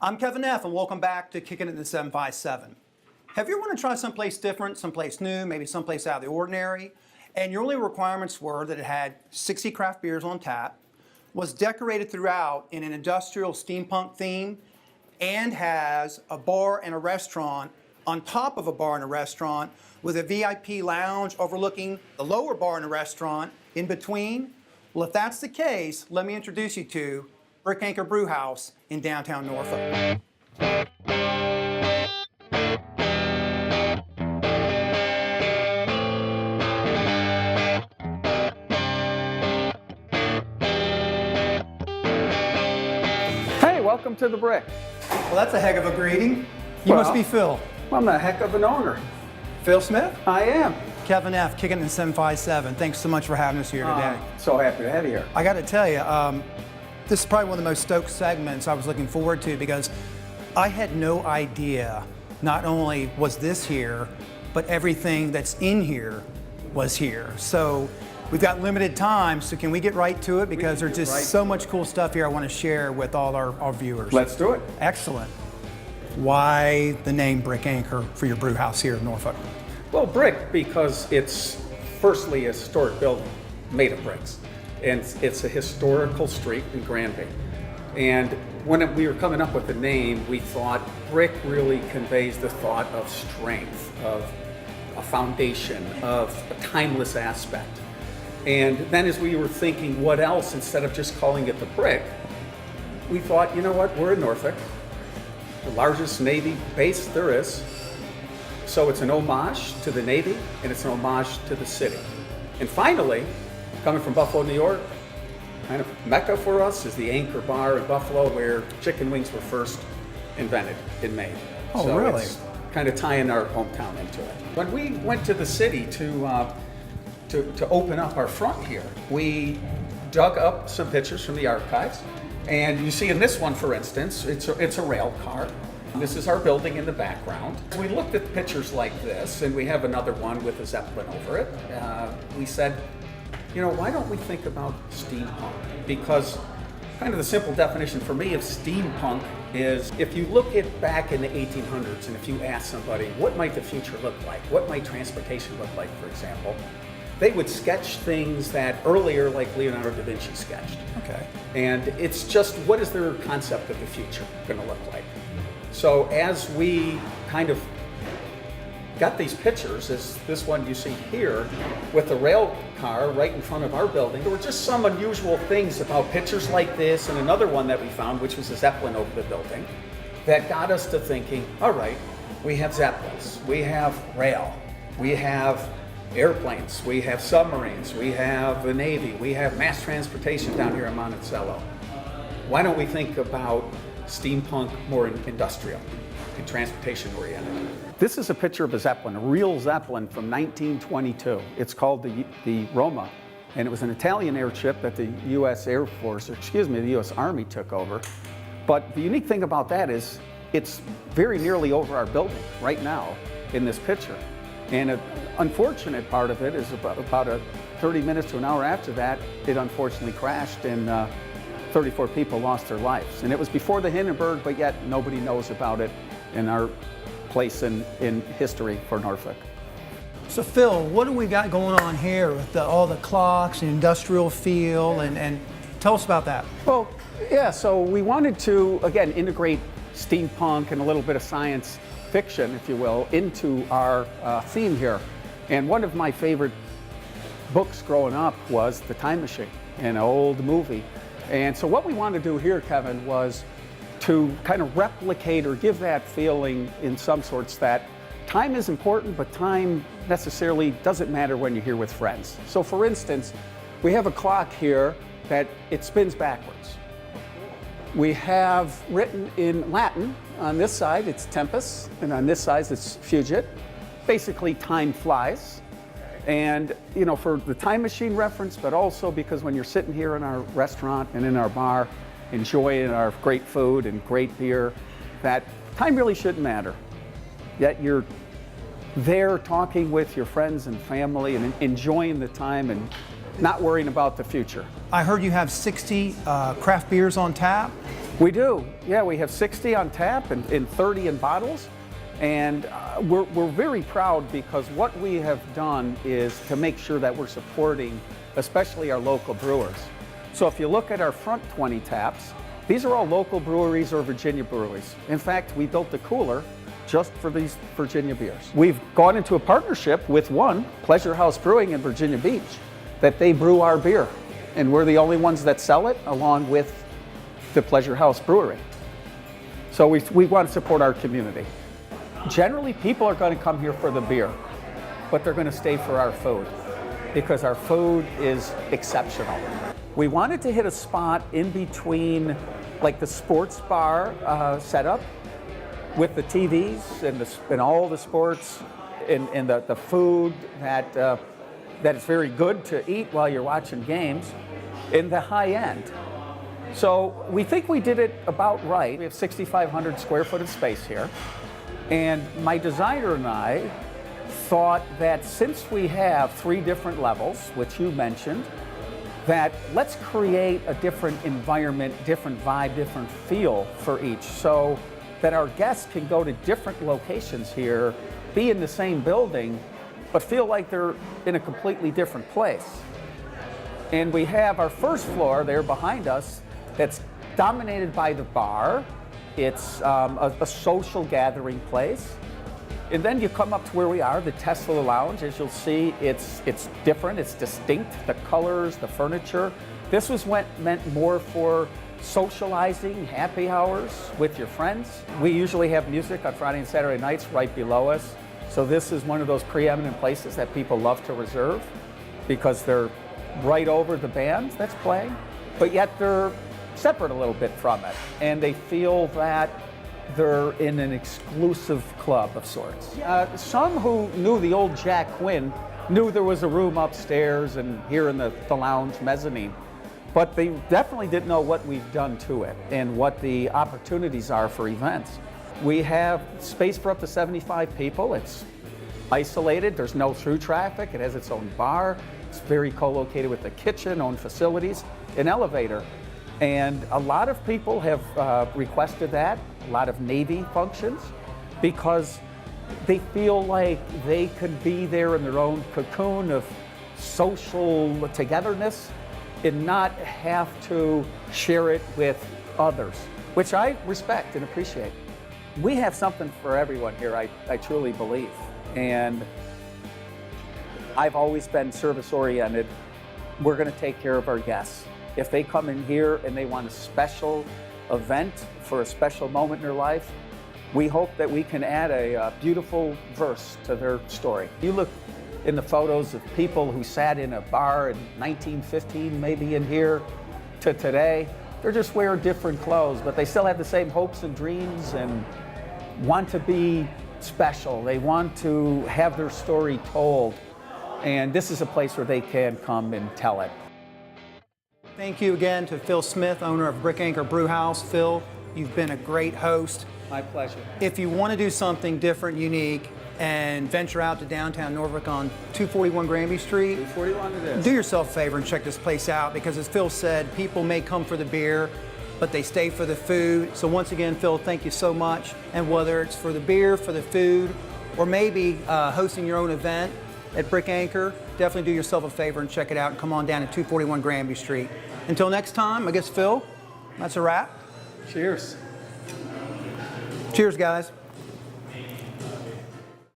I'm Kevin Neff, and welcome back to Kickin in the 757. Have you ever want to try someplace different, someplace new, maybe someplace out of the ordinary, and your only requirements were that it had 60 craft beers on tap, was decorated throughout in an industrial steampunk theme, and has a bar and a restaurant on top of a bar and a restaurant with a VIP lounge overlooking the lower bar and a restaurant in between? Well, if that's the case, let me introduce you to Brick Anchor Brew House in downtown Norfolk. Hey, welcome to the Brick. Well, that's a heck of a greeting. You must be Phil. I'm a heck of an owner. Phil Smith? I am. Kevin Neff, Kickin in 757. Thanks so much for having us here today. So happy to have you here. I got to tell you, this is probably one of the most stoked segments I was looking forward to, because I had no idea not only was this here, but everything that's in here was here. So we've got limited time, so can we get right to it? Because there's just so much cool stuff here I want to share with all our viewers. Let's do it. Excellent. Why the name Brick Anchor for your brew house here in Norfolk? Well, brick because it's firstly a historic building made of bricks. And it's a historical street in Granby. And when we were coming up with the name, we thought brick really conveys the thought of strength, of a foundation, of a timeless aspect. And then as we were thinking what else, instead of just calling it the Brick, we thought, you know what, we're in Norfolk, the largest Navy base there is. So it's an homage to the Navy, and it's an homage to the city. And finally, coming from Buffalo, New York, kind of mecca for us is the Anchor Bar in Buffalo, where chicken wings were first invented and made. Oh, so really? It's kind of tying our hometown into it. When we went to the city to open up our front here, we dug up some pictures from the archives, and you see in this one, for instance, it's a rail car. This is our building in the background. We looked at pictures like this, and we have another one with a Zeppelin over it. We said, you know, why don't we think about steampunk? Because kind of the simple definition for me of steampunk is, if you look at back in the 1800s and if you ask somebody, what might the future look like? What might transportation look like, for example? They would sketch things that earlier, like Leonardo da Vinci sketched. Okay. And it's just, what is their concept of the future going to look like? So as we kind of got these pictures, as this one you see here, with the rail car right in front of our building, there were just some unusual things about pictures like this, and another one that we found, which was a Zeppelin over the building, that got us to thinking, all right, we have Zeppelins, we have rail, we have airplanes, we have submarines, we have the Navy, we have mass transportation down here in Monticello. Why don't we think about steampunk more industrial and transportation oriented? This is a picture of a Zeppelin, a real Zeppelin from 1922. It's called the Roma, and it was an Italian airship that the U.S. Air Force, the U.S. Army took over. But the unique thing about that is it's very nearly over our building right now in this picture. And an unfortunate part of it is about 30 minutes to an hour after that, it unfortunately crashed, and 34 people lost their lives. And it was before the Hindenburg, but yet nobody knows about it in our place in history for Norfolk. So Phil, what do we got going on here with all the clocks and industrial feel, and tell us about that. Well, yeah, so we wanted to, again, integrate steampunk and a little bit of science fiction, if you will, into our theme here. And one of my favorite books growing up was The Time Machine, an old movie. And so what we wanted to do here, Kevin, was to kind of replicate or give that feeling in some sorts that time is important, but time necessarily doesn't matter when you're here with friends. So for instance, we have a clock here that it spins backwards. We have written in Latin, on this side it's tempus, and on this side it's fugit. Basically, time flies. And, you know, for the time machine reference, but also because when you're sitting here in our restaurant and in our bar, enjoying our great food and great beer, that time really shouldn't matter. Yet you're there talking with your friends and family and enjoying the time and not worrying about the future. I heard you have 60 craft beers on tap. We do. Yeah, we have 60 on tap and 30 in bottles. And we're very proud because what we have done is to make sure that we're supporting especially our local brewers. So if you look at our front 20 taps, these are all local breweries or Virginia breweries. In fact, we built the cooler just for these Virginia beers. We've gone into a partnership with one, Pleasure House Brewing in Virginia Beach, that they brew our beer. And we're the only ones that sell it along with the Pleasure House Brewery. So we want to support our community. Generally, people are going to come here for the beer, but they're going to stay for our food because our food is exceptional. We wanted to hit a spot in between like the sports bar setup with the TVs and all the sports and the food that is very good to eat while you're watching games in the high end. So we think we did it about right. We have 6,500 square foot of space here. And my designer and I thought that since we have 3 different levels, which you mentioned, that let's create a different environment, different vibe, different feel for each so that our guests can go to different locations here, be in the same building, but feel like they're in a completely different place. And we have our first floor there behind us that's dominated by the bar. It's a social gathering place. And then you come up to where we are, the Tesla Lounge. As you'll see, it's different, it's distinct, the colors, the furniture. This was meant more for socializing, happy hours with your friends. We usually have music on Friday and Saturday nights right below us. So this is one of those preeminent places that people love to reserve because they're right over the band that's playing, but yet they're separate a little bit from it, and they feel that they're in an exclusive club of sorts. Some who knew the old Jack Quinn knew there was a room upstairs and here in the lounge mezzanine, but they definitely didn't know what we've done to it and what the opportunities are for events. We have space for up to 75 people. It's isolated, there's no through traffic, it has its own bar, it's very co-located with the kitchen, own facilities, an elevator. And a lot of people have requested that, a lot of Navy functions, because they feel like they could be there in their own cocoon of social togetherness and not have to share it with others, which I respect and appreciate. We have something for everyone here, I truly believe. And I've always been service-oriented. We're going to take care of our guests. If they come in here and they want a special event for a special moment in their life, we hope that we can add a beautiful verse to their story. You look in the photos of people who sat in a bar in 1915, maybe in here, to today, they're just wearing different clothes, but they still have the same hopes and dreams and want to be special. They want to have their story told. And this is a place where they can come and tell it. Thank you again to Phil Smith, owner of Brick Anchor Brew House. Phil, you've been a great host. My pleasure. If you want to do something different, unique, and venture out to downtown Norfolk on 241 Granby Street, 241 it is. Do yourself a favor and check this place out because, as Phil said, people may come for the beer, but they stay for the food. So once again, Phil, thank you so much. And whether it's for the beer, for the food, or maybe hosting your own event at Brick Anchor, definitely do yourself a favor and check it out and come on down to 241 Granby Street. Until next time, I guess, Phil, that's a wrap. Cheers. Cheers, guys.